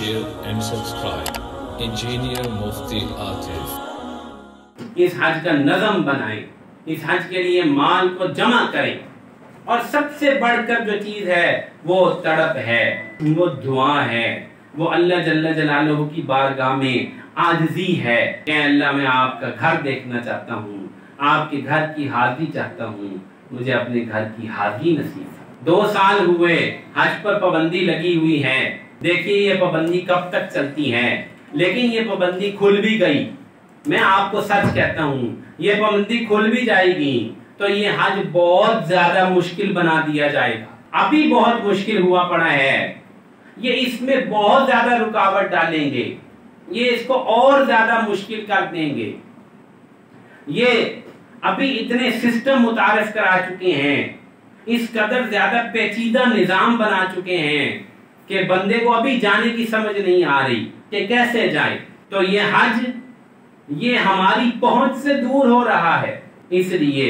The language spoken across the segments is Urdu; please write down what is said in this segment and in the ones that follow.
share and subscribe. Engineer Mufti Atif. اس حج کا نظم بنائیں، اس حج کے لیے مال کو جمع کریں، اور سب سے بڑھ کر جو چیز ہے وہ تڑپ ہے، وہ دعا ہے، وہ اللہ جل جلالہ کی بارگاہ میں عاجزی ہے کہ اللہ میں آپ کا گھر دیکھنا چاہتا ہوں، آپ کے گھر کی حاضری چاہتا ہوں، مجھے اپنے گھر کی حاضری نصیب ہے۔ 2 سال ہوئے حج پر پابندی لگی ہوئی ہے، دیکھیے یہ پابندی کب تک چلتی ہے، لیکن یہ پابندی کھل بھی گئی، میں آپ کو سچ کہتا ہوں یہ پابندی کھل بھی جائے گی تو یہ حج بہت زیادہ مشکل بنا دیا جائے گا۔ ابھی بہت مشکل ہوا پڑا ہے، یہ اس میں بہت زیادہ رکاوٹ ڈالیں گے، یہ اس کو اور زیادہ مشکل کر دیں گے۔ یہ ابھی اتنے سسٹم متعارف کرا چکے ہیں، اس قدر زیادہ پیچیدہ نظام بنا چکے ہیں کہ بندے کو ابھی جانے کی سمجھ نہیں آ رہی کہ کیسے جائے۔ تو یہ حج یہ ہماری پہنچ سے دور ہو رہا ہے، اس لیے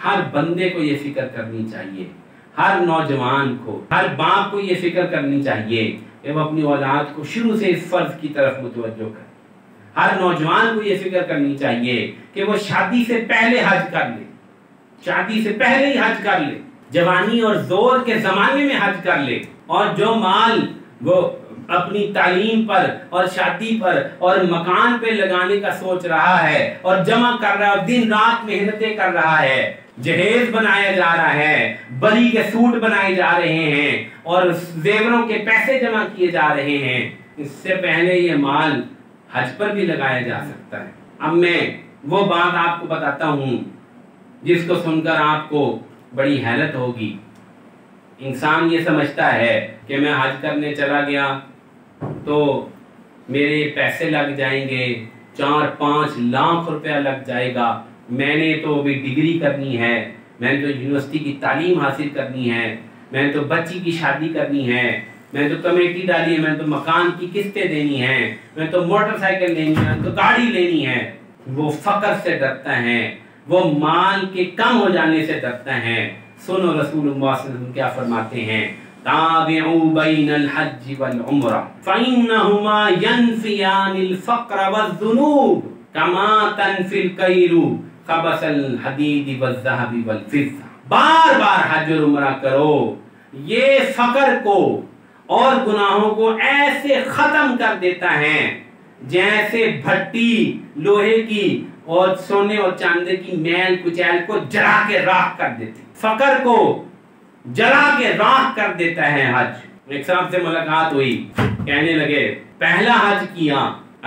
ہر بندے کو یہ فکر کرنی چاہیے، ہر نوجوان کو، ہر باپ کو یہ فکر کرنی چاہیے کہ وہ اپنی اولاد کو شروع سے اس فرض کی طرف متوجہ کرے۔ ہر نوجوان کو یہ فکر کرنی چاہیے کہ وہ شادی سے پہلے حج کر لے، شادی سے پہلے ہی حج کر لے، جوانی اور زور کے زمانے میں حج کر لے، اور جو مال وہ اپنی تعلیم پر اور شادی پر اور مکان پہ لگانے کا سوچ رہا ہے اور جمع کر رہا ہے اور دن رات محنتیں کر رہا ہے، جہیز بنایا جا رہا ہے، بری کے سوٹ بنائے جا رہے ہیں اور زیوروں کے پیسے جمع کیے جا رہے ہیں، اس سے پہلے یہ مال حج پر بھی لگایا جا سکتا ہے۔ اب میں وہ بات آپ کو بتاتا ہوں جس کو سن کر آپ کو بڑی حیرت ہوگی۔ انسان یہ سمجھتا ہے کہ میں حج کرنے چلا گیا تو میرے پیسے لگ جائیں گے، 4-5 لاکھ روپیہ لگ جائے گا، میں نے تو ابھی ڈگری کرنی ہے، میں نے تو یونیورسٹی کی تعلیم حاصل کرنی ہے، میں نے تو بچی کی شادی کرنی ہے، میں نے تو کمیٹی ڈالی ہے، میں نے تو مکان کی قسطیں دینی ہیں، میں نے تو موٹر سائیکل لینی ہے، میں نے تو گاڑی لینی ہے۔ وہ فقر سے ڈرتا ہے، وہ مال کے کم ہو جانے سے ڈرتا ہے۔ سنو رسول اللہ صلی اللہ علیہ وسلم کیا فرماتے ہیں، تابعوا بین الحج والعمرہ فإنہما ینفیان الفقر والذنوب کما تنفی الکیر خبث الحدید والذہب والفضہ۔ بار بار حج اور عمرہ کرو، یہ فقر کو اور گناہوں کو ایسے ختم کر دیتا ہے جیسے بھٹی لوہے کی اور سونے اور چاندی کی میل کچیل کو جلا کے راکھ کر دیتی، فقر کو جلا کے راکھ کر دیتا ہے حج۔ ایک صاحب سے ملاقات ہوئی، کہنے لگے پہلا حج کیا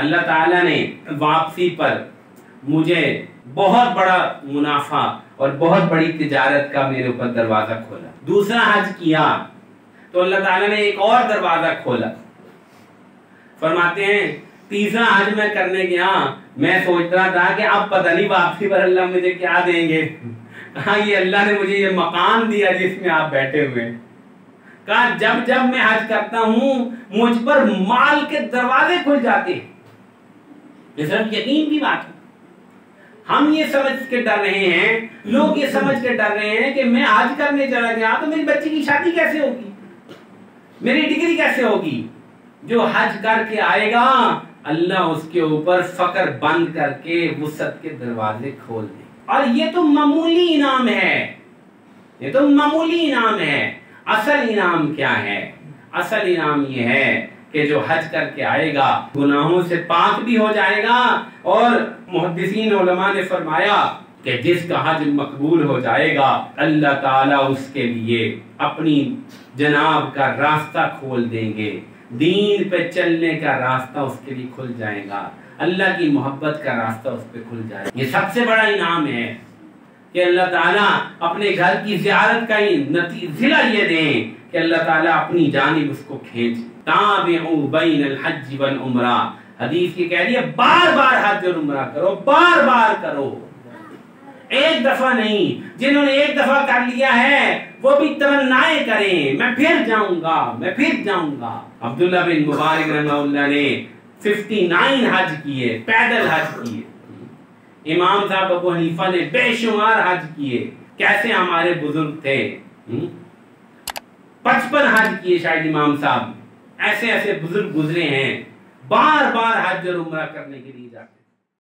اللہ تعالیٰ نے واپسی پر مجھے بہت بڑا منافع اور بہت بڑی تجارت کا میرے اوپر دروازہ کھولا، دوسرا حج کیا تو اللہ تعالیٰ نے ایک اور دروازہ کھولا۔ فرماتے ہیں تیسرا حج میں کرنے گیا، میں سوچ رہا تھا کہ اب پتہ نہیں واپسی پر اللہ مجھے کیا دیں گے، کہا یہ اللہ نے مجھے یہ مقام دیا جس میں آپ بیٹھے ہوئے، کہا جب جب میں حج کرتا ہوں مجھ پر مال کے دروازے کھل جاتے ہیں۔ یہ صرف یقین کی بات ہے، ہم یہ سمجھ کے ڈر رہے ہیں، لوگ یہ سمجھ کے ڈر رہے ہیں کہ میں حج کرنے چلا گیا تو میری بچی کی شادی کیسے ہوگی، میری ڈگری کیسے ہوگی۔ جو حج کر کے آئے گا اللہ اس کے اوپر فقر بند کر کے وسعت کے دروازے کھول دے، اور یہ تو معمولی انعام ہے، یہ تو معمولی انعام ہے۔ اصل انعام کیا ہے؟ اصل انعام یہ ہے کہ جو حج کر کے آئے گا گناہوں سے پاک بھی ہو جائے گا، اور محدثین علماء نے فرمایا کہ جس کا حج مقبول ہو جائے گا اللہ تعالیٰ اس کے لیے اپنی جناب کا راستہ کھول دیں گے، دین پہ چلنے کا راستہ اس کے لیے کھل جائے گا، اللہ کی محبت کا راستہ اس پہ کھل جائے گا۔ یہ سب سے بڑا انعام ہے کہ اللہ تعالیٰ اپنے گھر کی زیارت کا نتیجہ یہ دیں کہ اللہ تعالیٰ اپنی جانب اس کو کھینچ۔ تابعوا بین الحج والعمرہ، حدیث کی کہہ رہی ہے بار بار حج اور عمرہ کرو، بار بار کرو، ایک دفعہ نہیں۔ جنہوں نے ایک دفعہ کر لیا ہے وہ بھی تمنائیں کریں میں پھر جاؤں گا، میں پھر جاؤں گا۔ عبداللہ بن مبارک رحمہ اللہ نے 59 حج کیے، پیدل حج کیے۔ امام صاحب ابو حنیفہ نے بے شمار حج کیے۔ کیسے ہمارے بزرگ تھے، 55 حج کیے شاید امام صاحب، ایسے ایسے بزرگ گزرے ہیں بار بار حج اور عمرہ کرنے کے لیے جاتے ہیں.